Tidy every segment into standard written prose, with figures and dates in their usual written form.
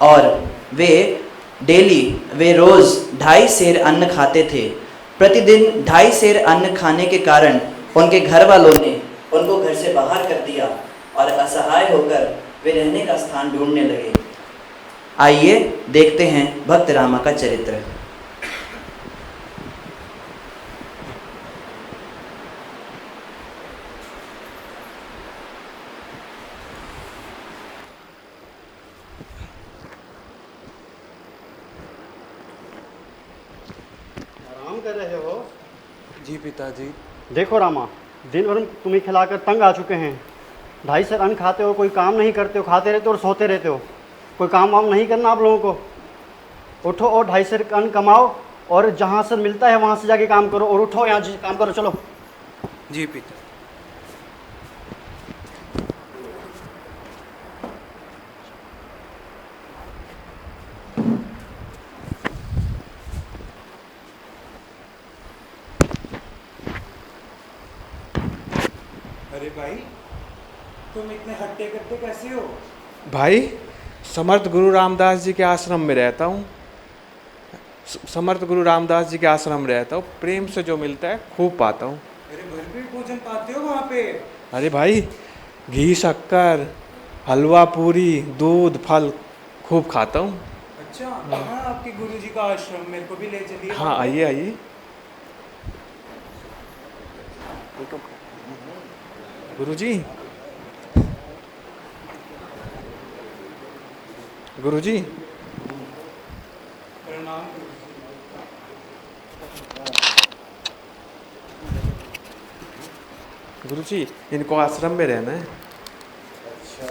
और वे वे रोज़ 2.5 सेर अन्न खाते थे। प्रतिदिन 2.5 सेर अन्न खाने के कारण उनके घर वालों ने उनको घर से बाहर कर दिया और असहाय होकर वे रहने का स्थान ढूंढने लगे। आइए देखते हैं भक्त रामा का चरित्र। कर रहे हो? जी पिताजी। देखो रामा, दिन भर तुम्हें खिलाकर तंग आ चुके हैं। 2.5 सेर अन्न खाते हो, कोई काम नहीं करते हो, खाते रहते हो और सोते रहते हो। कोई काम वाम नहीं करना आप लोगों को। उठो और 2.5 सेर अन्न कमाओ और जहाँ से मिलता है वहाँ से जाके काम करो। और उठो, यहाँ काम करो, चलो। जी पिता। अरे भाई, तुम इतने हट्टे कट्टे कैसे हो? भाई, समर्थ गुरु रामदास जी के आश्रम में रहता हूँ। समर्थ गुरु रामदास जी के आश्रम में रहता हूँ। प्रेम से जो मिलता है खूब पाता हूँ। अरे भरपेट भोजन पाते हो वहाँ पे? अरे भाई, घी शक्कर, हलवा पूरी, दूध, फल खूब खाता हूँ। अच्छा, हाँ, आपके गुरुजी का आश्रम, मेरे को भी ले चलिए। हाँ, आइए आइए। गुरुजी, गुरुजी। प्रणाम। गुरुजी, इनको आश्रम में रहना है। अच्छा,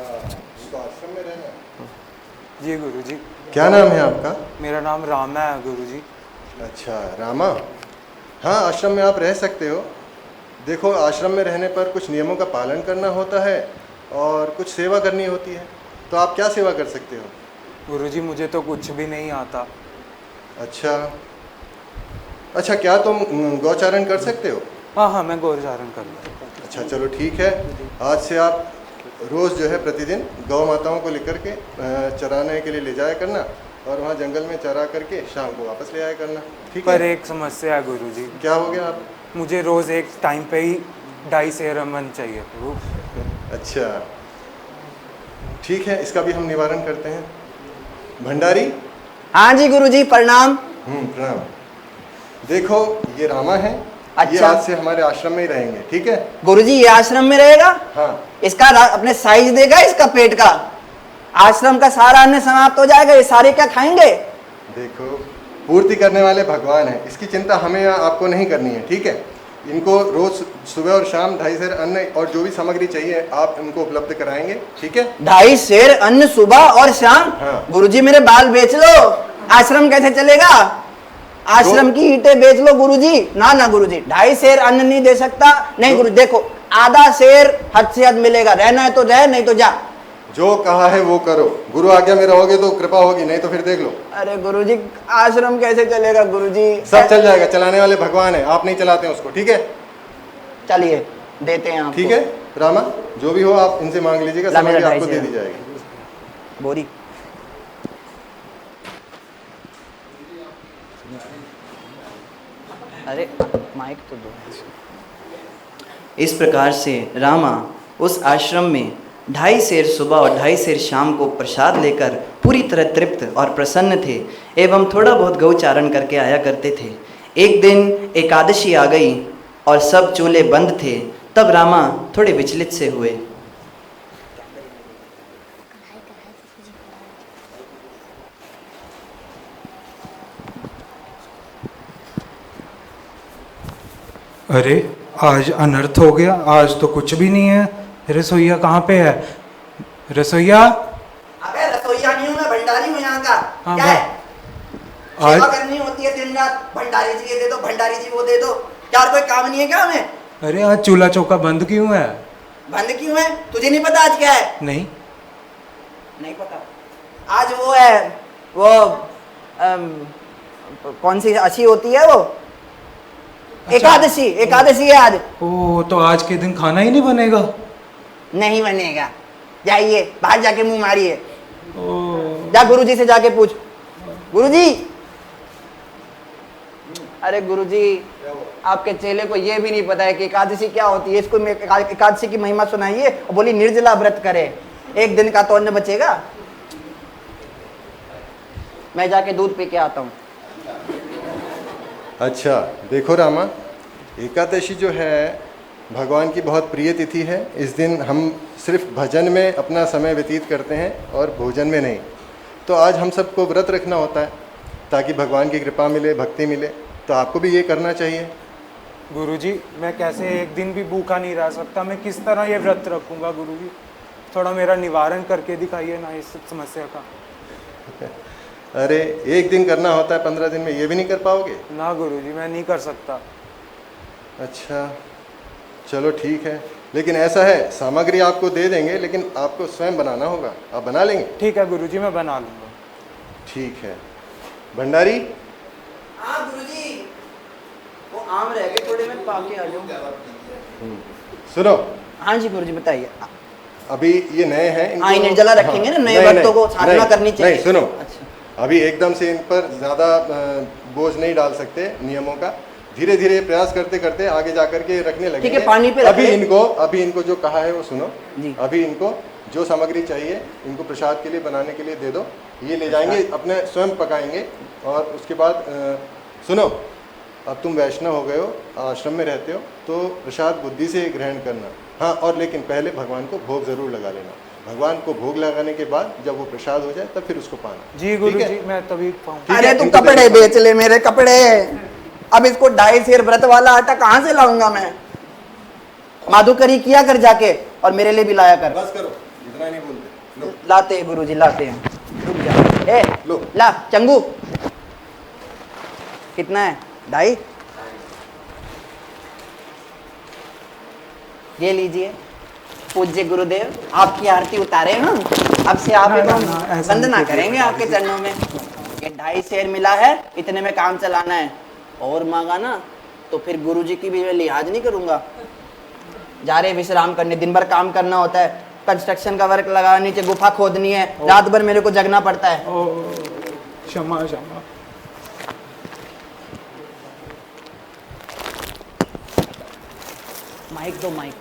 इनको आश्रम में रहना है। जी गुरुजी। क्या नाम है आपका? मेरा नाम रामा है गुरुजी। अच्छा, रामा। हाँ, आश्रम में आप रह सकते हो। देखो, आश्रम में रहने पर कुछ नियमों का पालन करना होता है और कुछ सेवा करनी होती है। तो आप क्या सेवा कर सकते हो? गुरुजी, मुझे तो कुछ भी नहीं आता। अच्छा अच्छा, क्या तुम गौचारण कर सकते हो? हाँ हाँ, मैं गौचारण कर लूँ। अच्छा, चलो ठीक है। आज से आप रोज़ जो है प्रतिदिन गौ माताओं को लेकर के चराने के लिए ले जाया करना और वहाँ जंगल में चरा करके शाम को वापस ले आया करना। ठीक है? पर एक समस्या है गुरुजी। क्या हो गया आप? मुझे रोज़ एक टाइम पे ही 2.5 सेर अन्न चाहिए। अच्छा, ठीक है, इसका भी हम निवारण करते हैं। भंडारी। हाँ जी गुरुजी, प्रणाम। प्रणाम। देखो, ये रामा है। अच्छा। ये आज से हमारे आश्रम में ही रहेंगे, ठीक है? गुरुजी, ये आश्रम में रहेगा? हाँ। इसका अपने साइज देगा इसका पेट का? आश्रम का सारा अन्न समाप्त हो जाएगा, ये सारे क्या खाएंगे? देखो, पूर्ति करने वाले भगवान हैं, इसकी चिंता हमें आपको नहीं करनी है, ठीक है? इनको रोज सुबह और शाम 2.5 सेर अन्न और जो भी सामग्री चाहिए आप इनको उपलब्ध कराएंगे, ठीक है? 2.5 सेर अन्न सुबह और शाम? हाँ। गुरुजी, मेरे बाल बेच लो, आश्रम कैसे चलेगा? आश्रम की ईंटें बेच लो गुरुजी। ना ना गुरुजी, 2.5 सेर अन्न नहीं दे सकता। नहीं गुरु, देखो, आधा सेर हद से हद मिलेगा। रहना है तो रह, नहीं तो जा। जो कहा है वो करो। गुरु आज्ञा में रहोगे तो कृपा होगी, नहीं तो फिर देख लो। अरे गुरुजी, आश्रम कैसे चलेगा गुरुजी? सब चल जाएगा, चलाने वाले भगवान है, आप नहीं चलाते हैं उसको, ठीक है? चलिए, देते हैं आपको। ठीक है रामा, जो भी हो आप इनसे मांग लीजिएगा, सामग्री आपको दे दी जाएगी। बोरी। अरे माइक तो दो। इस प्रकार से रामा उस आश्रम में 2.5 सेर सुबह और 2.5 सेर शाम को प्रसाद लेकर पूरी तरह तृप्त और प्रसन्न थे एवं थोड़ा बहुत गौचारण करके आया करते थे। एक दिन एकादशी आ गई और सब चूल्हे बंद थे। तब रामा थोड़े विचलित से हुए। अरे, आज अनर्थ हो गया। आज तो कुछ भी नहीं है। रसोईया कहाँ पे है? रसोईया। अबे रसोईया नहीं हूँ मैं, भंडारी हूँ यहाँ का। हाँ, क्या है? सेवा आज करनी होती है दिन रात। भंडारी जी ये दे दो, भंडारी जी वो दे दो। क्या और कोई काम नहीं है क्या हमें? अरे, आज चूल्हा चौका बंद क्यों है? बंद क्यों है? तुझे नहीं पता आज क्या है? नहीं। नहीं पता। आज वो है, वो कौन सी अच्छी होती है वो? अच्छा। एकादशी। एकादशी है आज। ओह, तो आज के दिन खाना ही नहीं बनेगा? नहीं बनेगा। जाइए बाहर जाके मुंह मारिए। जा गुरुजी से जाके पूछ, गुरुजी। अरे गुरुजी, आपके चेले को ये भी नहीं पता है कि एकादशी क्या होती है। इसको एकादशी की महिमा सुनाइए और बोली निर्जला व्रत करे, एक दिन का तो अन्न बचेगा। मैं जाके दूध पी के आता हूँ। अच्छा देखो रामा, एकादशी जो है भगवान की बहुत प्रिय तिथि है। इस दिन हम सिर्फ भजन में अपना समय व्यतीत करते हैं और भोजन में नहीं। तो आज हम सबको व्रत रखना होता है ताकि भगवान की कृपा मिले, भक्ति मिले। तो आपको भी ये करना चाहिए। गुरुजी, मैं कैसे एक दिन भी भूखा नहीं रह सकता? मैं किस तरह ये व्रत रखूंगा गुरुजी? थोड़ा मेरा निवारण करके दिखाइए ना इस समस्या का। अरे एक दिन करना होता है, 15 दिन में ये भी नहीं कर पाओगे? ना गुरुजी, मैं नहीं कर सकता। अच्छा चलो ठीक है, लेकिन ऐसा है सामग्री आपको दे देंगे, लेकिन आपको स्वयं बनाना होगा। आप बना लेंगे? ठीक है गुरुजी, मैं बना लूँगा। ठीक है। भंडारी, हाँ गुरुजी, वो आम रह गए थोड़े, मैं पाके आ जाऊँ। सुनो। हाँ जी गुरुजी बताइए। अभी ये नए हैं, हाँ, इन्हें जला रखेंगे ना, नए नहीं, भक्तों को साधना नहीं, करनी चाहिए। नहीं सुनो, अच्छा अभी एकदम से इन पर ज़्यादा बोझ नहीं डाल सकते नियमों का। धीरे धीरे प्रयास करते करते आगे जाकर के रखने लगेंगे। ठीक है, पानी पे रख अभी लें। इनको जो कहा है वो सुनो जी। अभी इनको जो सामग्री चाहिए इनको प्रसाद के लिए बनाने के लिए दे दो। ये ले जाएंगे, अपने स्वयं पकाएंगे। और उसके बाद सुनो, अब तुम वैष्णव हो गए हो, आश्रम में रहते हो, तो प्रसाद बुद्धि से ग्रहण करना। हाँ, और लेकिन पहले भगवान को भोग जरूर लगा लेना। भगवान को भोग लगाने के बाद जब वो प्रसाद हो जाए तब फिर उसको पाना। जी गुरुजी, मैं तभी पाऊँ। अरे तू कपड़े बेच ले, मेरे कपड़े। अब इसको 2.5 सेर व्रत वाला आटा कहाँ से लाऊंगा मैं? माधुकरी किया कर जाके, और मेरे लिए भी लाया कर। बस करो, इतना नहीं बोलते। लो लाते हैं गुरुजी, लाते हैं। रुक जा। ए लो। ला चंगू, कितना है? 2.5। ये लीजिए पूज्य गुरुदेव, आपकी आरती उतारे हम। अब से आप वंदना करेंगे आपके चरणों में। ये 2.5 सेर मिला है, इतने में काम चलाना है। और मांगा ना तो फिर गुरुजी की भी मैं लिहाज नहीं करूंगा। जा रहे विश्राम करने, दिन भर काम करना होता है, कंस्ट्रक्शन का वर्क लगा, नीचे गुफा खोदनी है, रात भर मेरे को जगना पड़ता है। क्षमा क्षमा। माइक दो, माइक।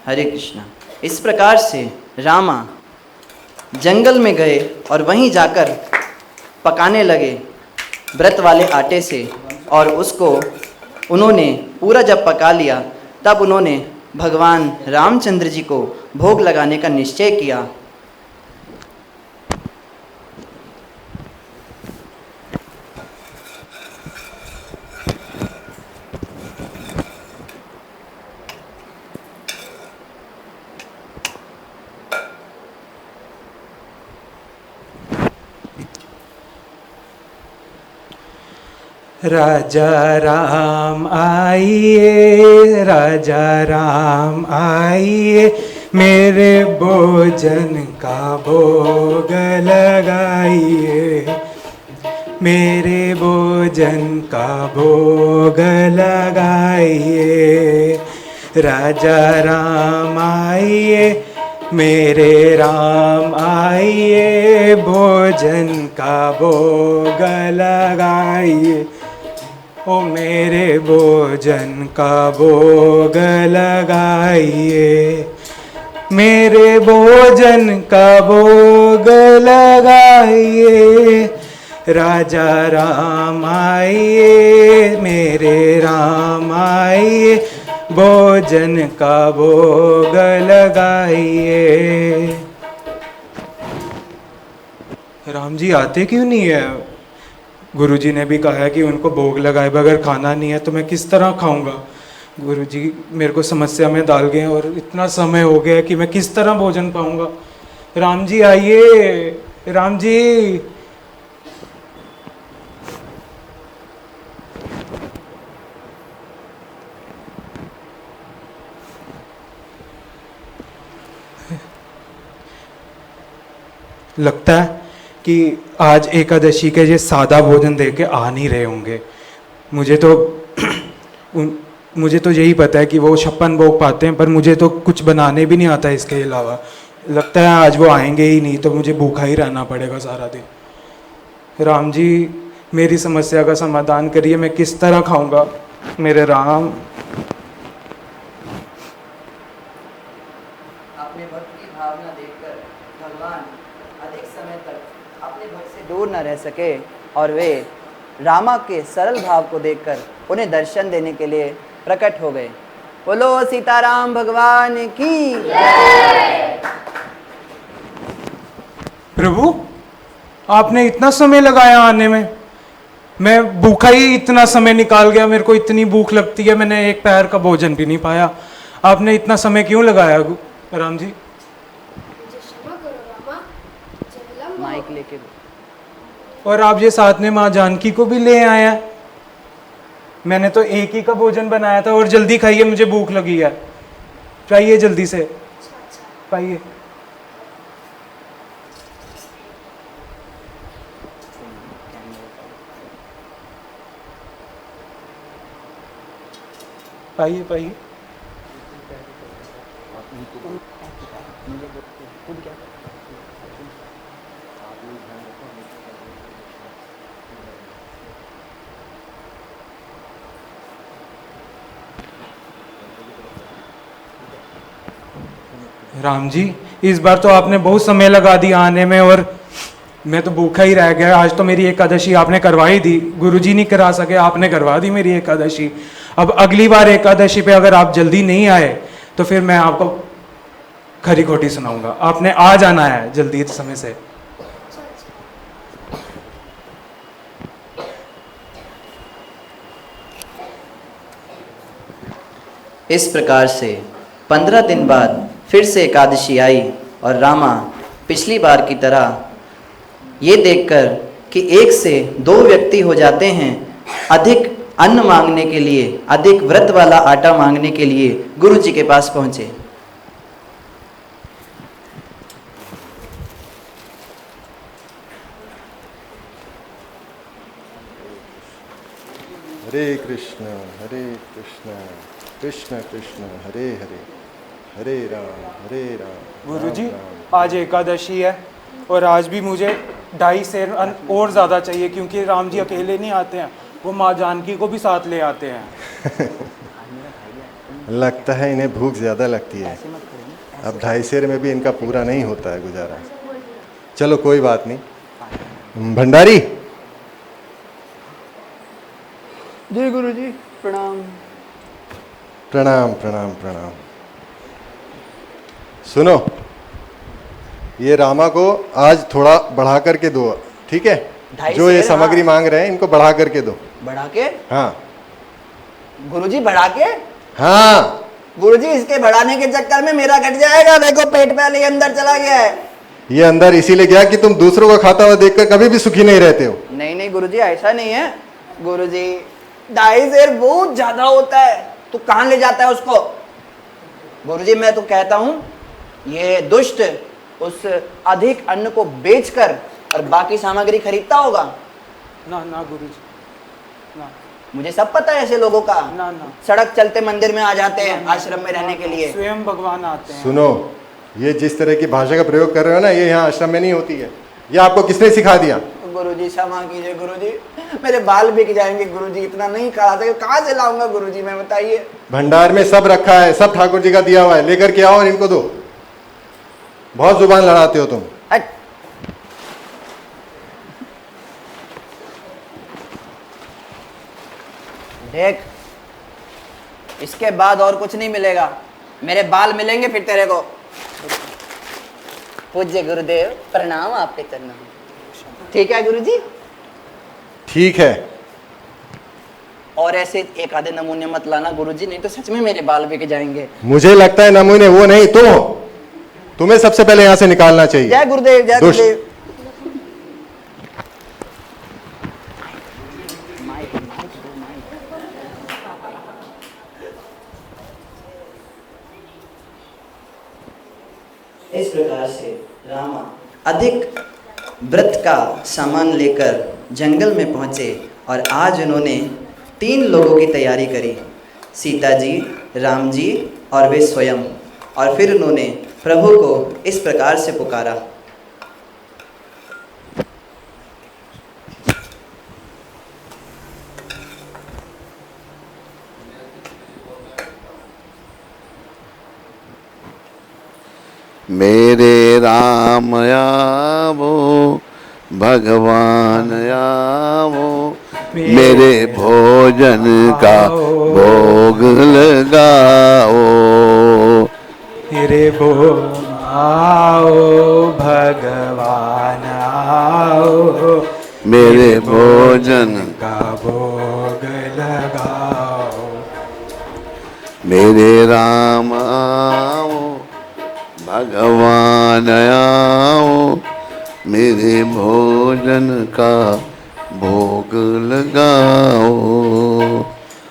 हरे कृष्णा। इस प्रकार से रामा जंगल में गए और वहीं जाकर पकाने लगे व्रत वाले आटे से। और उसको उन्होंने पूरा जब पका लिया तब उन्होंने भगवान रामचंद्र जी को भोग लगाने का निश्चय किया। राजा राम आइए, राजा राम आइए, मेरे भोजन का भोग लगाइए, मेरे भोजन का भोग लगाइए। राजा राम आइए, मेरे राम आइए, भोजन का भोग लगाइए, ओ मेरे भोजन का भोग लगाइए, मेरे भोजन का भोग लगाइए। राजा राम आइए, मेरे राम आइए, भोजन का भोग लगाइए। राम जी आते क्यों नहीं है? गुरुजी ने भी कहा है कि उनको भोग लगाए बगैर खाना नहीं है, तो मैं किस तरह खाऊंगा? गुरुजी मेरे को समस्या में डाल गए और इतना समय हो गया है कि मैं किस तरह भोजन पाऊंगा? राम जी आइए, राम जी। लगता है कि आज एकादशी के ये सादा भोजन दे के आ नहीं रहे होंगे। मुझे तो यही पता है कि वो 56 भोग पाते हैं, पर मुझे तो कुछ बनाने भी नहीं आता इसके अलावा। लगता है आज वो आएंगे ही नहीं, तो मुझे भूखा ही रहना पड़ेगा सारा दिन। राम जी, मेरी समस्या का समाधान करिए, मैं किस तरह खाऊंगा मेरे राम। अपने भक्त की भावना देखकर भगवान अधिक समय तक अपने भक्त से दूर न रह सके और वे रामा के सरल भाव को देखकर उन्हें दर्शन देने के लिए प्रकट हो गए। बोलो सीताराम भगवान की जय। प्रभु, आपने इतना समय लगाया आने में, मैं भूखा ही इतना समय निकाल गया, मेरे को इतनी भूख लगती है, मैंने एक पैर का भोजन भी नहीं पाया। आपने इतना समय क्यों लगाया राम जी? मुझे क्षमा करो रामा, जब विलंब हो माइक लेके और आप ये साथ में माँ जानकी को भी ले आए हैं। मैंने तो एक ही का भोजन बनाया था, और जल्दी खाइए, मुझे भूख लगी है। चाहिए जल्दी से पाइए। पाइए पाइए। राम जी, इस बार तो आपने बहुत समय लगा दिया आने में, और मैं तो भूखा ही रह गया। आज तो मेरी एकादशी आपने करवाई दी, गुरुजी नहीं करा सके, आपने करवा दी मेरी एकादशी। अब अगली बार एकादशी पे अगर आप जल्दी नहीं आए तो फिर मैं आपको खरी खोटी सुनाऊंगा। आपने आ जाना है जल्दी समय से। इस प्रकार से 15 दिन बाद फिर से एकादशी आई और रामा पिछली बार की तरह ये देखकर कि एक से 2 व्यक्ति हो जाते हैं, अधिक अन्न मांगने के लिए, अधिक व्रत वाला आटा मांगने के लिए गुरु जी के पास पहुंचे। हरे कृष्ण कृष्ण कृष्ण हरे हरे, हरे राम गुरुजी, राम राम। आज एकादशी है और आज भी मुझे 2.5 सेर अन्न और ज़्यादा चाहिए, क्योंकि राम जी अकेले नहीं आते हैं, वो माँ जानकी को भी साथ ले आते हैं। लगता है इन्हें भूख ज़्यादा लगती है। अब 2.5 सेर में भी इनका पूरा नहीं होता है गुजारा। चलो कोई बात नहीं। भंडारी। जय गुरु जी, प्रणाम। प्रणाम प्रणाम प्रणाम। सुनो, ये रामा को आज थोड़ा बढ़ा करके दो, ठीक है? 2.5 जो ये सेर, सामग्री हाँ। मांग रहे हैं इनको बढ़ा करके दो। बढ़ा के? हाँ गुरुजी बढ़ा के? हाँ। गुरुजी, इसके बढ़ाने के चक्कर में मेरा घट जाएगा। देखो पेट पहले ही अंदर चला गया है। ये अंदर इसीलिए गया कि तुम दूसरों को खाता हुआ देखकर कभी भी सुखी नहीं रहते हो। नहीं नहीं गुरुजी, ऐसा नहीं है। गुरुजी 2.5 सेर बहुत ज्यादा होता है, तू कहाँ ले जाता है उसको? गुरुजी मैं तो कहता हूँ ये दुष्ट उस अधिक अन्न को बेचकर और बाकी सामग्री खरीदता होगा। ना ना गुरुजी, ना मुझे सब पता है ऐसे लोगों का। ना ना, सड़क चलते मंदिर में आ जाते हैं आश्रम में रहने के लिए। स्वयं भगवान आते हैं। सुनो, ये जिस तरह की भाषा का प्रयोग कर रहे हो ना, ये यहाँ आश्रम में नहीं होती है। ये आपको किसने सिखा दिया? गुरुजी क्षमा कीजिए गुरुजी, मेरे बाल बिक जाएंगे गुरुजी, इतना नहीं खा सकते, कहाँ से लाऊंगा गुरुजी मैं, बताइए। भंडार में सब रखा है, सब ठाकुर जी का दिया हुआ है, लेकर के आओ और इनको दो। बहुत जुबान लड़ाते हो तुम। हट। देख, इसके बाद और कुछ नहीं मिलेगा, मेरे बाल मिलेंगे फिर तेरे को। पूज्य गुरुदेव प्रणाम आपके चरणों में। ठीक है गुरुजी? ठीक है। और ऐसे एक आधे नमूने मत लाना गुरुजी, नहीं तो सच में मेरे बाल बिक जाएंगे। मुझे लगता है नमूने वो नहीं तुम हो। तुम्हें सबसे पहले यहाँ से निकालना चाहिए। जय गुरुदेव, जय दुष्ट। गुरुदेव। इस प्रकार से रामा अधिक व्रत का सामान लेकर जंगल में पहुँचे और आज उन्होंने 3 लोगों की तैयारी करी, सीता जी, राम जी और वे स्वयं। और फिर उन्होंने प्रभु को इस प्रकार से पुकारा। मेरे राम आवो, भगवान आवो, मेरे भोजन का भोग लगाओ। मेरे आओ भगवान आओ, मेरे भोजन का भोग लगाओ। मेरे राम आओ, भगवान आओ, मेरे भोजन का भोग लगाओ।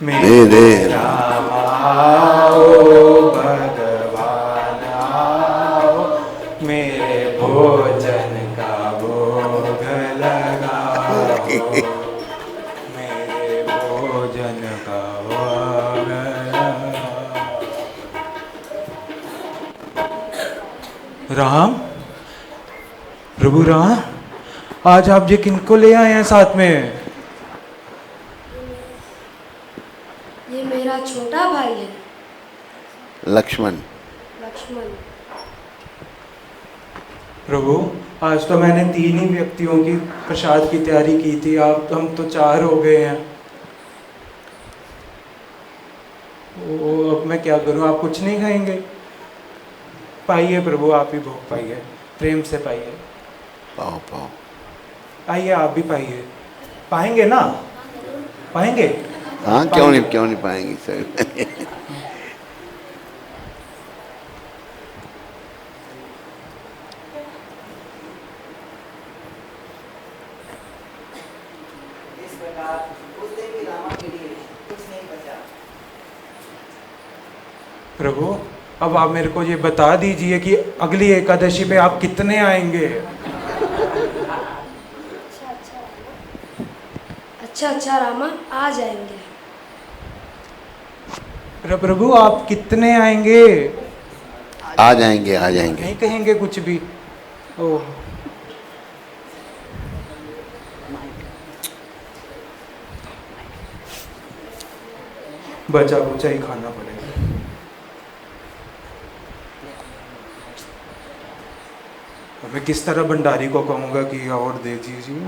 मेरे राम आओ, भगवान आओ, मेरे भोजन का भोग लगाओ। मेरे भोजन का भोग लगाओ। राम, प्रभु राम, आज आप ये किनको ले आए हैं साथ में? ये मेरा छोटा भाई है, लक्ष्मण। लक्ष्मण। प्रभु, आज तो मैंने 3 ही व्यक्तियों की प्रसाद की तैयारी की थी, आप हम तो 4 हो गए हैं। ओ, अब मैं क्या करूं? आप कुछ नहीं खाएंगे? पाइए प्रभु, आप ही भोग पाइए, प्रेम से पाइए। पाओ पाओ। आइए आप भी पाइए। पाएंगे ना? पाएंगे? हाँ, क्यों नहीं पाएंगे सर। इस प्रकार उस दिन भी रामा के लिए कुछ नहीं बचा। प्रभु, अब आप मेरे को ये बता दीजिए कि अगली एकादशी पे आप कितने आएंगे? अच्छा रामा, आ जाएंगे। प्रभु, आप कितने आएंगे? आ जाएंगे, आ जाएंगे। नहीं कहेंगे कुछ भी? ओह, बचा कुचा ही खाना पड़ेगा। मैं किस तरह भंडारी को कहूँगा कि और दे दीजिए।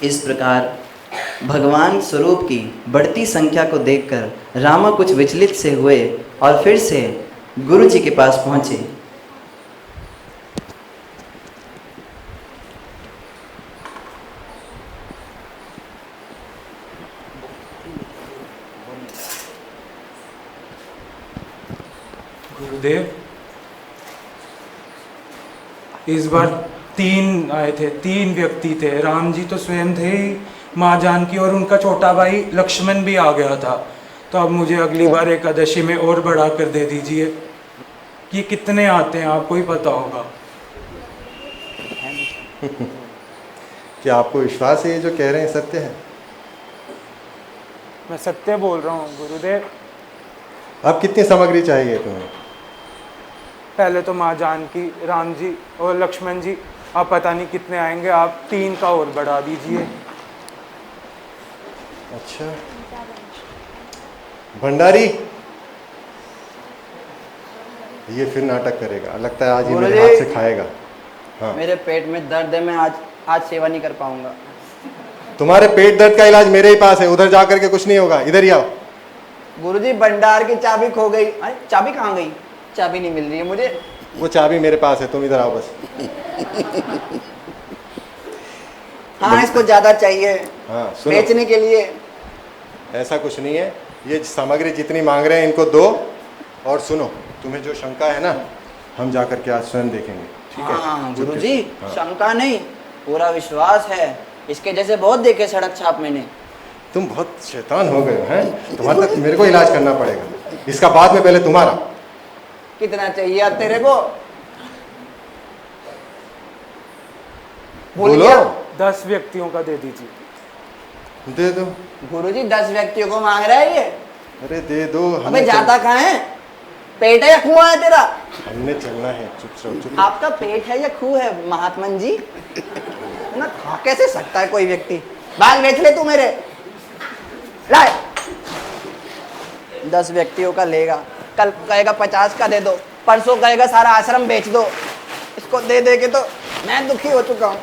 इस प्रकार भगवान स्वरूप की बढ़ती संख्या को देखकर रामा कुछ विचलित से हुए और फिर से गुरु जी के पास पहुँचे। गुरुदेव, इस बार 3 आए थे, 3 व्यक्ति थे। राम जी तो स्वयं थे ही, माँ जानकी और उनका छोटा भाई लक्ष्मण भी आ गया था। तो अब मुझे अगली बार एकादशी में और बढ़ा कर दे दीजिए। कि कितने आते हैं आपको ही पता होगा। क्या आपको विश्वास है ये जो कह रहे हैं सत्य है? मैं सत्य बोल रहा हूँ गुरुदेव। अब कितनी सामग्री चाहिए तुम्हें? पहले तो माँ जानकी, राम जी और लक्ष्मण जी, आप पता नहीं कितने आएंगे, आप 3 का और बढ़ा दीजिए। अच्छा, भंडारी ये फिर नाटक करेगा, लगता है आज ये मेरे हाथ से खाएगा। हाँ, मेरे पेट में दर्द है, मैं आज सेवा नहीं कर पाऊंगा। तुम्हारे पेट दर्द का इलाज मेरे ही पास है, उधर जा करके कुछ नहीं होगा, इधर ही आओ। गुरुजी, भंडार की चाबी खो गई। अरे चाबी कहाँ गई? चाबी नहीं मिल रही है मुझे। वो चाबी मेरे पास है, तुम इधर आओ बस। हाँ, इसको ज्यादा चाहिए हाँ, सुनो, बेचने के लिए। ऐसा कुछ नहीं है, ये सामग्री जितनी मांग रहे हैं इनको दो। और सुनो, तुम्हें जो शंका है ना, हम जा करके आज स्वयं देखेंगे, ठीक है? हाँ गुरुजी, हाँ। शंका नहीं, पूरा विश्वास है। इसके जैसे बहुत देखे सड़क छाप मैंने। तुम बहुत शैतान हो गए हो, हैं? तुम्हारे तक मेरे को इलाज करना पड़ेगा इसका, बाद में पहले तुम्हारा। कितना चाहिए अब तेरे को? भूल बोलो। गया? 10 व्यक्तियों का दे दीजिए। दे दो। गुरुजी 10 व्यक्तियों को मांग रहा है ये। अरे दे दो, अबे हमें जाता कहाँ है? पेट है या कुआं है तेरा? हमने चलना है। चुप रहो, चुप। आपका पेट है या खूह है महात्मन जी? ना खा कैसे सकता है कोई व्यक्ति? बाल बेच ले तू मेरे। लाए 10 व्यक्तियों का लेगा, कल कहेगा 50 का दे दो, परसों कहेगा सारा आश्रम बेच दो। इसको दे दे के तो मैं दुखी हो चुका हूं।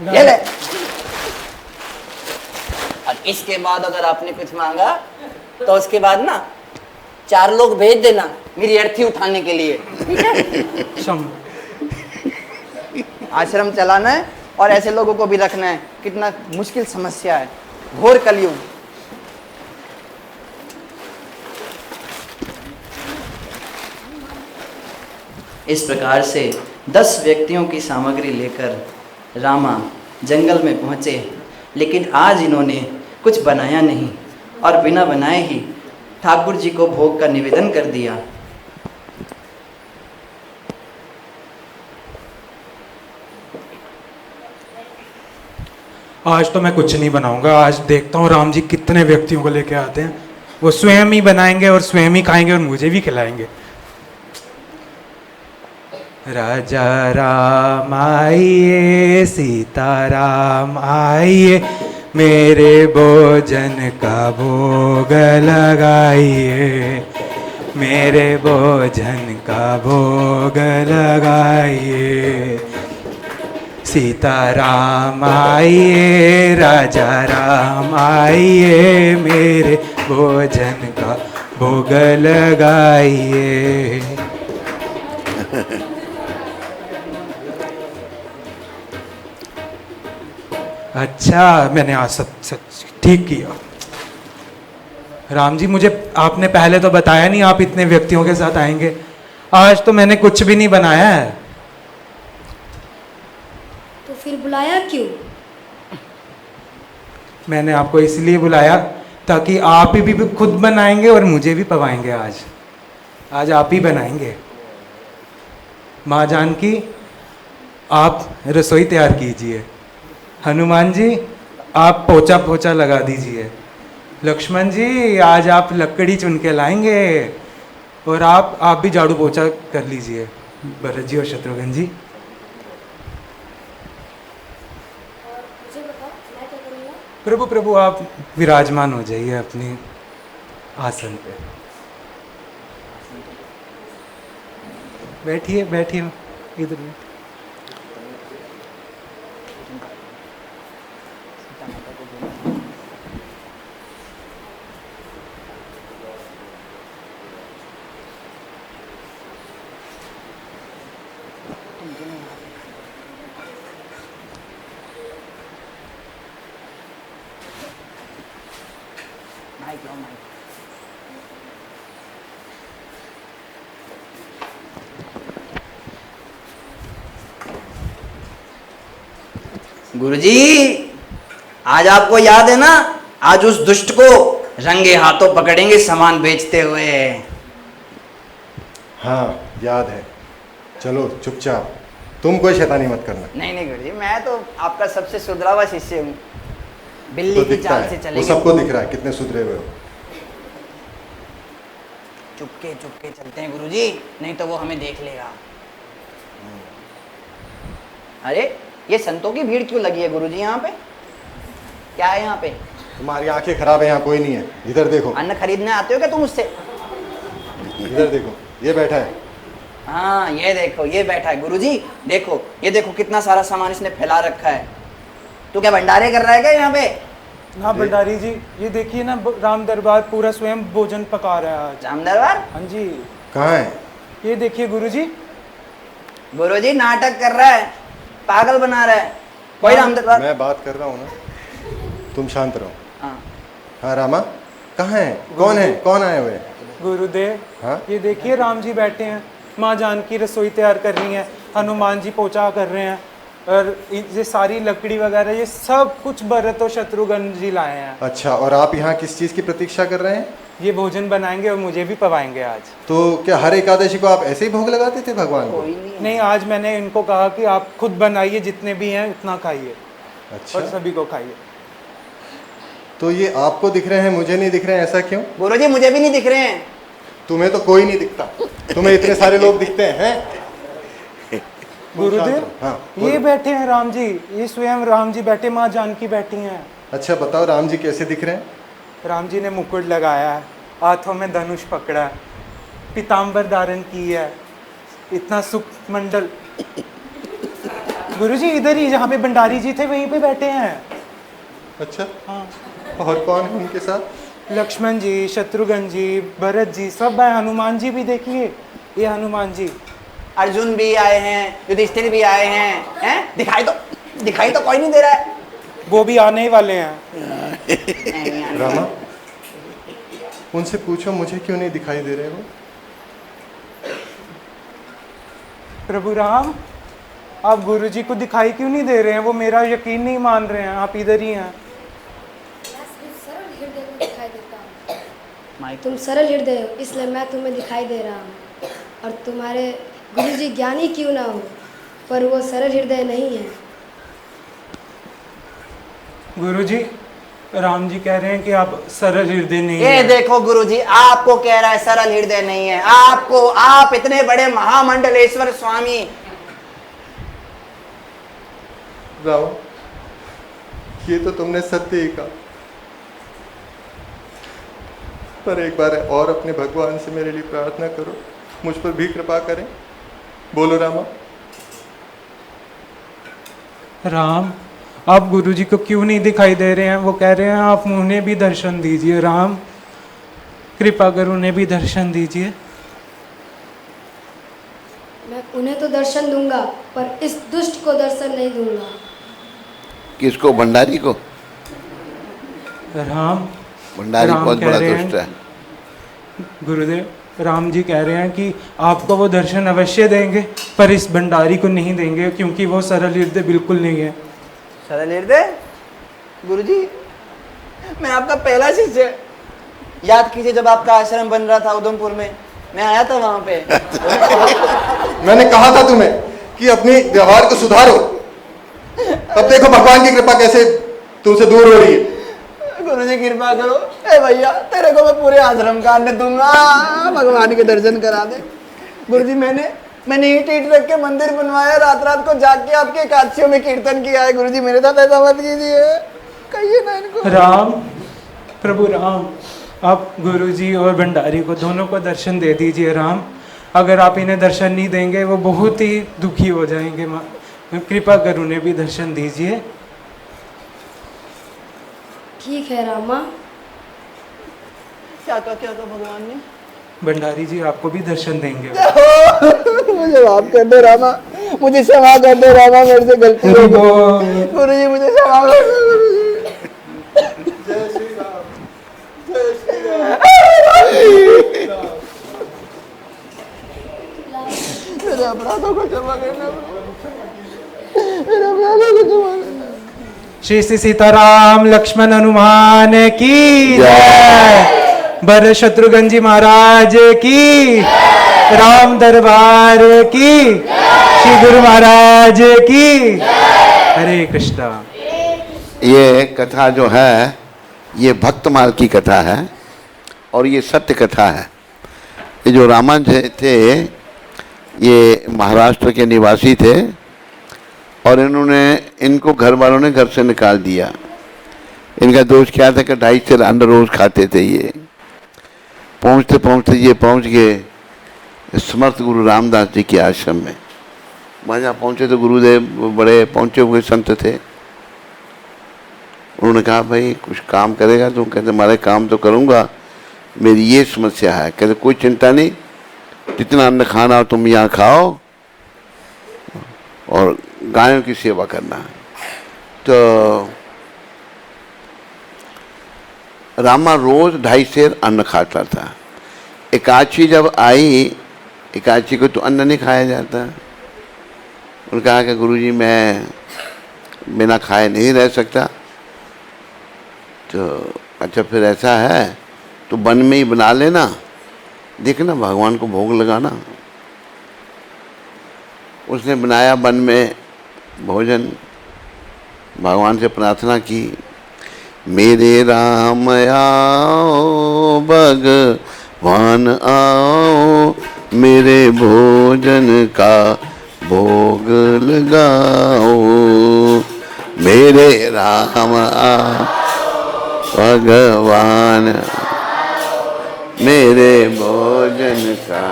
ये ले। और इसके बाद अगर आपने कुछ मांगा तो उसके बाद ना 4 लोग भेज देना मेरी अर्थी उठाने के लिए, ठीक है? क्षम आश्रम चलाना है और ऐसे लोगों को भी रखना है। कितना मुश्किल समस्या है, घोर कलयुग। इस प्रकार से 10 व्यक्तियों की सामग्री लेकर रामा जंगल में पहुँचे, लेकिन आज इन्होंने कुछ बनाया नहीं और बिना बनाए ही ठाकुर जी को भोग का निवेदन कर दिया। आज तो मैं कुछ नहीं बनाऊंगा। आज देखता हूँ राम जी कितने व्यक्तियों को लेके आते हैं। वो स्वयं ही बनाएंगे और स्वयं ही खाएंगे और मुझे भी खिलाएंगे। राजा राम आइए, सीता राम आइए, मेरे भोजन का भोग लगाइए, मेरे भोजन का भोग लगाइए। सीता राम आइए, राजा राम आइए, मेरे भोजन का भोग लगाइए। अच्छा, मैंने आज सच ठीक किया। राम जी, मुझे आपने पहले तो बताया नहीं आप इतने व्यक्तियों के साथ आएंगे। आज तो मैंने कुछ भी नहीं बनाया है। तो फिर बुलाया क्यों? मैंने आपको इसलिए बुलाया ताकि आप ही भी खुद बनाएंगे और मुझे भी पवाएंगे। आज आप ही बनाएंगे। माँ जानकी, आप रसोई तैयार कीजिए। हनुमान जी, आप पोछा पोछा लगा दीजिए। लक्ष्मण जी, आज आप लकड़ी चुन के लाएंगे। और आप भी झाड़ू पोछा कर लीजिए। भरत जी और शत्रुघ्न जी। मुझे बताओ मैं क्या करूँगा? प्रभु प्रभु, आप विराजमान हो जाइए अपनी आसन पे। बैठिए बैठिए, इधर में। माइक लो, माइक। गुरुजी, आज आपको याद है ना, आज उस दुष्ट को रंगे हाथों पकड़ेंगे सामान बेचते हुए। हाँ याद है। चलो चुपचाप, तुम कोई शैतानी मत करना। नहीं नहीं गुरुजी, मैं तो आपका सबसे सुधरा हुआ शिष्य हूँ। बिल्ली तो की दिखता चाल से है, वो चलेंगे। सबको दिख रहा है कितने सुधरे हुए हो। चुपके चुपके चलते हैं गुरुजी, नहीं तो वो हमें देख लेगा। अरे ये संतों की भीड़ क्यों लगी है गुरुजी यहाँ पे? क्या है यहाँ पे? तुम्हारी आंखें खराब है, यहाँ कोई नहीं है। इधर देखो, अन्न खरीदने आते हो क्या तुम उससे? इधर देखो, ये बैठा है। हाँ ये देखो, ये बैठा है गुरुजी। देखो ये देखो, कितना सारा सामान इसने फैला रखा है। तू क्या भंडारे कर रहा है क्या यहाँ पे? ना भंडारी जी, ये देखिए ना, राम दरबार पूरा स्वयं भोजन पका रहा है आज। राम दरबार? हाँ जी, कहाँ है? ये देखिए गुरुजी। गुरुजी नाटक कर रहा है, पागल बना रहा है। कोई राम दरबार? मैं बात कर रहा हूँ ना, तुम शांत रहो। हाँ हाँ रामा, कहाँ है? कौन है? कौन आए हुए? गुरुदेव, हाँ? ये देखिए राम जी बैठे हैं, माँ जानकी रसोई तैयार कर रही है, हनुमान जी पोछा कर रहे हैं, और ये सारी लकड़ी वगैरह ये सब कुछ भरत और शत्रुघ्न जी लाए हैं। अच्छा, और आप यहाँ किस चीज़ की प्रतीक्षा कर रहे हैं? ये भोजन बनाएंगे और मुझे भी पवाएंगे आज। तो क्या हर एकादशी को आप ऐसे ही भोग लगाते थे भगवान को? नहीं, आज मैंने इनको कहा कि आप खुद बनाइए, जितने भी हैं उतना खाइए अच्छा, और सभी को खाइए। तो ये आपको दिख रहे हैं, मुझे नहीं दिख रहे हैं, ऐसा क्यों? गुरुजी मुझे भी नहीं दिख रहे हैं। तुम्हें तो कोई नहीं दिखता, तुम्हें इतने सारे लोग दिखते हैं। गुरुदेव, हाँ, ये बैठे हैं राम जी, ये स्वयं राम जी बैठे, माँ जानकी बैठी हैं। अच्छा बताओ, राम जी कैसे दिख रहे हैं? राम जी ने मुकुट लगाया है, हाथों में धनुष पकड़ा है, पीताम्बर धारण की है, इतना सुख मंडल। गुरुजी इधर ही, जहाँ पे भंडारी जी थे वहीं पे बैठे हैं। अच्छा, हाँ, और कौन है उनके साथ? लक्ष्मण जी, शत्रुघ्न जी, भरत जी, सब है। हनुमान जी भी देखिए, ये हनुमान जी। अर्जुन भी आए हैं, युधिष्ठिर भी आए हैं, दिखाई तो कोई नहीं दे रहा है। वो भी आने ही वाले हैं। रामा, उनसे पूछो मुझे क्यों नहीं दिखाई दे रहे हो? प्रभु राम, आप गुरुजी को दिखाई क्यों नहीं दे रहे हैं? वो मेरा यकीन नहीं मान रहे हैं, आप इधर ही हैं। मैं सिर्फ सरल हृदय को दिखाई देता हूँ। तुम सरल हृदय हो, इसलिए मैं तुम्हें दिखाई दे रहा हूँ। और तुम्हारे गुरुजी ज्ञानी क्यों ना हो, पर वो सरल हृदय नहीं है। गुरुजी, राम जी कह रहे हैं कि आप सरल हृदय नहीं ये हैं। देखो गुरुजी, आपको कह रहा है सरल हृदय नहीं है। आप इतने बड़े महामंडलेश्वर स्वामी। राम, ये तो तुमने सत्य ही कहा, पर एक बार और अपने भगवान से मेरे लिए प्रार्थना करो, मुझ पर भी कृपा करें। बोलो रामा। राम, आप गुरुजी को क्यों नहीं दिखाई दे रहे हैं? वो कह रहे हैं आप उन्हें भी दर्शन दीजिए। राम, कृपा कर उन्हें भी दर्शन दीजिए। मैं उन्हें तो दर्शन दूंगा, पर इस दुष्ट को दर्शन नहीं दूंगा। किसको? भंडारी को? राम, भंडारी राम बहुत कह बड़ा रहे हैं- दुष्ट है। गुरुदेव, राम जी कह रहे हैं कि आपको वो दर्शन अवश्य देंगे, पर इस भंडारी को नहीं देंगे, क्योंकि वो सरल हृदय बिल्कुल नहीं है। सरल हृदय? गुरुजी, मैं आपका पहला शिष्य। याद कीजिए जब आपका आश्रम बन रहा था उधमपुर में, मैं आया था वहां पे। मैंने कहा था तुम्हें कि अपने व्यवहार को सुधारो। अब देखो भगवान की कृपा कैसे तुमसे दूर हो रही है। गुरुजी कृपा करो, ए भैया तेरे को मैं पूरे आश्रम का अन्न दूंगा, भगवान के दर्शन करा दे। गुरुजी, मैंने ईंट रख के मंदिर बनवाया, रात को जाग के आपके एकादशियों में कीर्तन किया है। गुरुजी मेरे साथ ऐसा मत कीजिए, कहिए ना इनको। राम, प्रभु राम, आप गुरुजी और भंडारी को दोनों को दर्शन दे दीजिए। राम, अगर आप इन्हें दर्शन नहीं देंगे वो बहुत ही दुखी हो जाएंगे। माँ, कृपा कर उन्हें भी दर्शन दीजिए। ठीक है रामा। क्या कहा भगवान ने? भंडारी जी आपको भी दर्शन देंगे। मुझे माफ कर दो रामा, मुझे क्षमा कर दो रामा, मेरे से गलती हो गई। गुरुजी मुझे क्षमा कर दो गुरुजी। जय श्री राम, जय श्री राम। मेरे अपराधों को क्षमा करना, मेरे अपराधों को क्षमा करना। श्री श्री सीताराम लक्ष्मण हनुमान की जय। भरत शत्रुघ्न जी महाराज की, राम दरबार की, श्री गुरु महाराज की। हरे कृष्णा। ये कथा जो है ये भक्तमाल की कथा है और ये सत्य कथा है। ये जो रामा जी थे ये महाराष्ट्र के निवासी थे और इनको घर वालों ने घर से निकाल दिया। इनका दोष क्या था कि 2.5 सेर अन्न रोज खाते थे। ये पहुँचते पहुँचते ये पहुँच गए समर्थ गुरु रामदास जी के आश्रम में। वहाँ जहाँ पहुँचे तो गुरुदेव बड़े पहुँचे हुए संत थे। उन्होंने कहा भाई कुछ काम करेगा तो? कहते हमारे काम तो करूँगा, मेरी ये समस्या है। कहते कोई चिंता नहीं, जितना अन्न खाना हो तुम यहाँ खाओ और गायों की सेवा करना। तो रामा रोज 2.5 सेर अन्न खाता था। एकादशी जब आई, एकादशी को तो अन्न नहीं खाया जाता। उन्होंने कहा कि गुरुजी मैं बिना खाए नहीं रह सकता। तो अच्छा फिर ऐसा है तो वन में ही बना लेना, देखना भगवान को भोग लगाना। उसने बनाया वन में भोजन, भगवान से प्रार्थना की, मेरे राम आओ भगवान आओ, मेरे भोजन का भोग लगाओ, मेरे राम आओ भगवान मेरे भोजन का।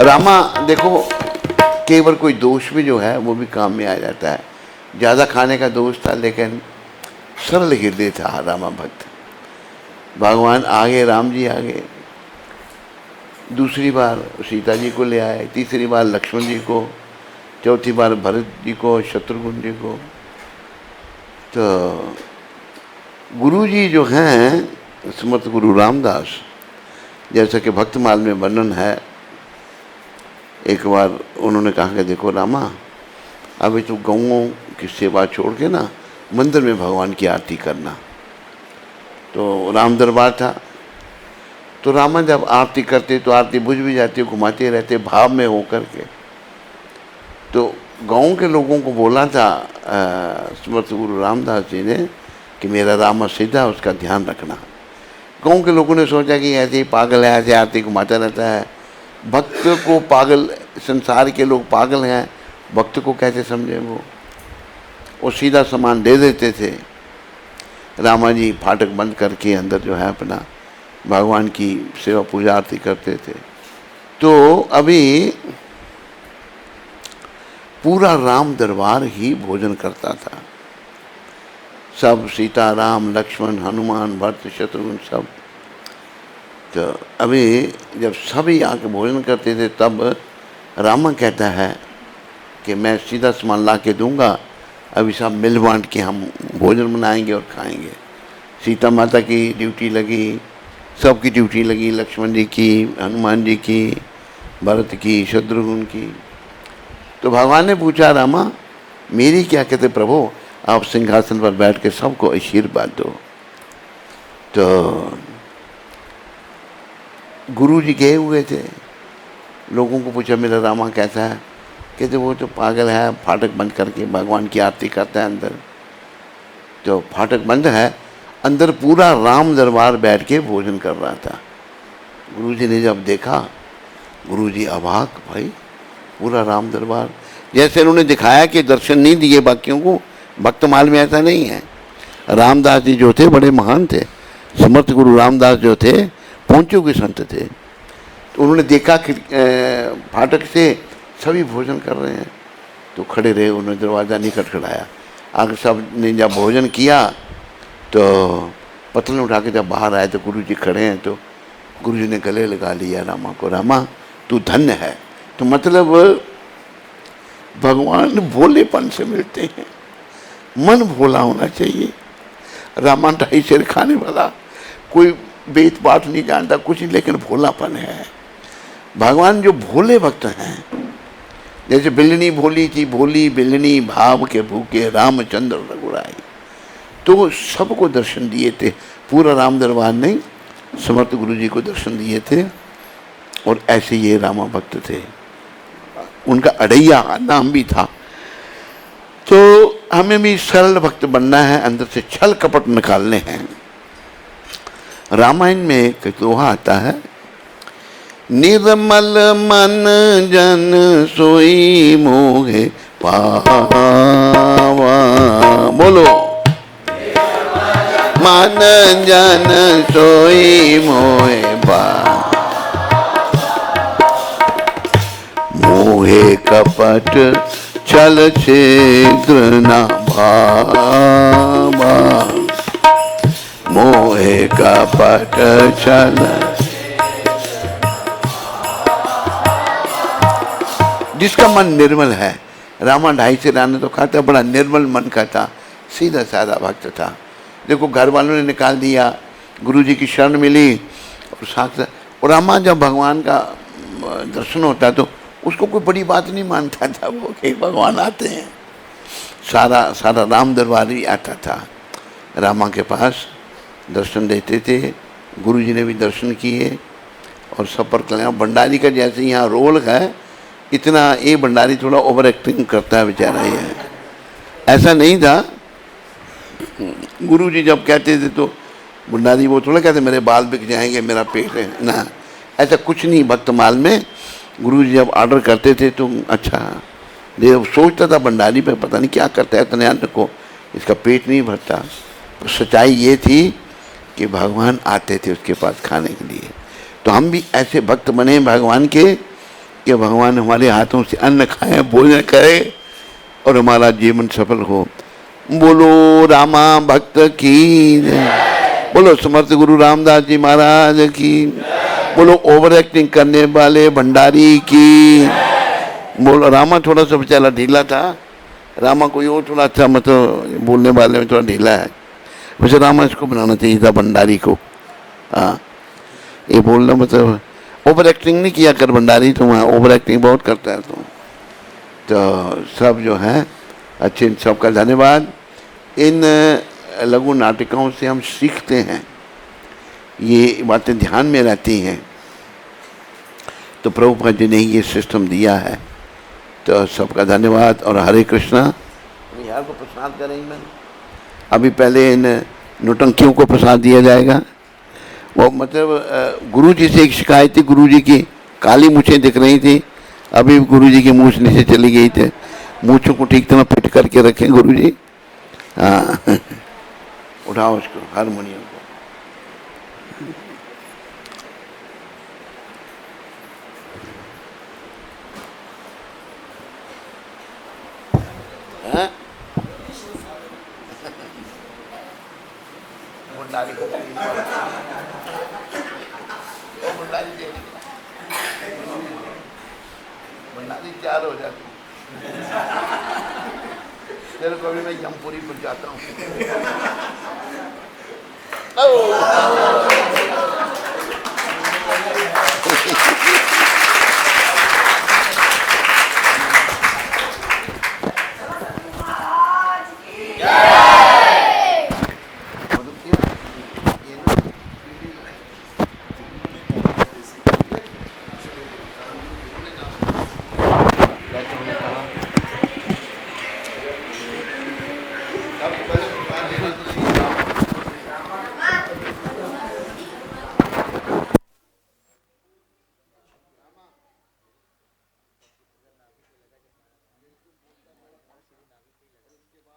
रामा देखो, केवल कोई दोष भी जो है वो भी काम में आ जाता है। ज़्यादा खाने का दोष था, लेकिन सरल हृदय था रामा भक्त। भगवान आगे, राम जी आगे, दूसरी बार सीता जी को ले आए, तीसरी बार लक्ष्मण जी को, चौथी बार भरत जी को, शत्रुघ्न जी को। तो गुरु जी जो हैं समर्थ गुरु रामदास, जैसा कि भक्तमाल में वर्णन है, एक बार उन्होंने कहा कि देखो रामा, अभी तो गौओं की सेवा छोड़ के ना मंदिर में भगवान की आरती करना। तो राम दरबार था, तो रामा जब आरती करते तो आरती बुझ भी जाती, घुमाते रहते भाव में होकर के। तो गाँव के लोगों को बोला था समर्थ गुरु रामदास जी ने कि मेरा रामा सीधा, उसका ध्यान रखना। गाँव के लोगों ने सोचा कि ऐसे ही पागल है, ऐसे आरती घुमाता रहता है, भक्त को पागल, संसार के लोग पागल हैं, भक्त को कैसे समझे वो सीधा सामान दे देते थे। रामा जी फाटक बंद करके अंदर जो है अपना भगवान की सेवा पूजा आरती करते थे। तो अभी पूरा राम दरबार ही भोजन करता था, सब सीता, राम, लक्ष्मण, हनुमान, भरत, शत्रुघ्न सब। तो अभी जब सभी आके भोजन करते थे, तब रामा कहता है कि मैं सीधा सामान ला के दूँगा, अभी सब मिल बांट के हम भोजन बनाएंगे और खाएंगे। सीता माता की ड्यूटी लगी, सबकी ड्यूटी लगी, लक्ष्मण जी की, हनुमान जी की, भरत की, शत्रुघ्न की। तो भगवान ने पूछा, रामा मेरी क्या कहते प्रभु, आप सिंहासन पर बैठ के सबको आशीर्वाद दो। तो गुरु जी गए हुए थे, लोगों को पूछा मेरा रामा कैसा है, कहते वो तो पागल है, फाटक बंद करके भगवान की आरती करता है अंदर। तो फाटक बंद है, अंदर पूरा राम दरबार बैठ के भोजन कर रहा था। गुरुजी ने जब देखा, गुरुजी अवाक, भाई पूरा राम दरबार, जैसे उन्होंने दिखाया कि दर्शन नहीं दिए बाकियों को, भक्तमाल में ऐसा नहीं है। रामदास जी जो थे बड़े महान थे, समर्थ गुरु रामदास जो थे पहुँचो के संत थे। तो उन्होंने देखा कि फाटक से सभी भोजन कर रहे हैं, तो खड़े रहे, उन्होंने दरवाज़ा नहीं खटखटाया। आगे सब ने जब भोजन किया तो पतलन उठा के जब बाहर आए तो गुरुजी खड़े हैं। तो गुरुजी ने गले लगा लिया रामा को, रामा तू धन्य है। तो मतलब भगवान भोलेपन से मिलते हैं, मन भोला होना चाहिए। रामा 2.5 शेर खाने वाला, कोई बेत बात नहीं जानता कुछ नहीं, लेकिन भोलापन है। भगवान जो भोले भक्त हैं, जैसे बिल्लनी भोली थी, भोली बिल्लनी भाव के भूखे रामचंद्र रघुराई, तो सबको दर्शन दिए थे। पूरा राम दरबार नहीं, समर्थ गुरु जी को दर्शन दिए थे। और ऐसे ये रामा भक्त थे, उनका अड़ैया नाम भी था। तो हमें भी सरल भक्त बनना है, अंदर से छल कपट निकालने हैं। रामायण में एक दोहा आता है, निर्मल मन जन सोई मोहे पावा। बोलो, मन जन सोई मोहे पावा, मोहे कपट छल छिद्र न भावा, मोहे कपट छल। जिसका मन निर्मल है, रामा 2.5 शेर आने तो खाता, बड़ा निर्मल मन का था, सीधा साधा भक्त था। देखो घर वालों ने निकाल दिया, गुरुजी की शरण मिली, और साथ और रामा जब भगवान का दर्शन होता तो उसको कोई बड़ी बात नहीं मानता था वो कि भगवान आते हैं। सारा राम दरबार ही आता था रामा के पास। दर्शन देते थे। गुरुजी ने भी दर्शन किए और सब पर कल्याण। भंडारी का जैसे यहाँ रोल है, इतना ये भंडारी थोड़ा ओवर एक्टिंग करता है बेचारा। ये ऐसा नहीं था। गुरुजी जब कहते थे तो भंडारी वो थोड़ा कहते मेरे बाल बिक जाएंगे, मेरा पेट है ना, ऐसा कुछ नहीं। भक्तमाल में गुरुजी जब ऑर्डर करते थे तो अच्छा देव सोचता था भंडारी पे पता नहीं क्या करता है, तनयान को इसका पेट नहीं भरता। तो सच्चाई ये थी कि भगवान आते थे उसके पास खाने के लिए। तो हम भी ऐसे भक्त बने भगवान के कि भगवान हमारे हाथों से अन्न खाए, भोजन करे और हमारा जीवन सफल हो। बोलो रामा भक्त की, बोलो समर्थ गुरु रामदास जी महाराज की, बोलो ओवर एक्टिंग करने वाले भंडारी की। बोलो रामा थोड़ा सा बेचारा ढीला था। रामा कोई और थोड़ा अच्छा मतलब बोलने वाले में थोड़ा ढीला है। वैसे रामा इसको बनाना चाहिए था भंडारी को। हाँ, ये बोलना मतलब ओवर एक्टिंग नहीं किया कर भंडारी, तुम ओवर एक्टिंग बहुत करता है तुम। तो सब जो है अच्छे, सबका धन्यवाद। इन लघु नाटिकाओं से हम सीखते हैं, ये बातें ध्यान में रहती हैं। तो प्रभुपाद जी ने ये सिस्टम दिया है, तो सबका धन्यवाद। और हरे कृष्णा। बिहार को प्रसाद करेंगे। अभी पहले इन नौटंकियों को प्रसाद दिया जाएगा। वो मतलब गुरु जी से एक शिकायत थी, गुरु जी की काली मूछें दिख रही थी। अभी गुरु जी की मूछ नीचे चली गई थी। मूछों को ठीक तरह फिट करके रखें गुरु जी। हाँ उठाओ उसको, हारमोनियम को। हाँ? भंडारी को भंडारी तैयार हो जाती। तेरे को भी मैं यमपुरी पर जाता हूँ।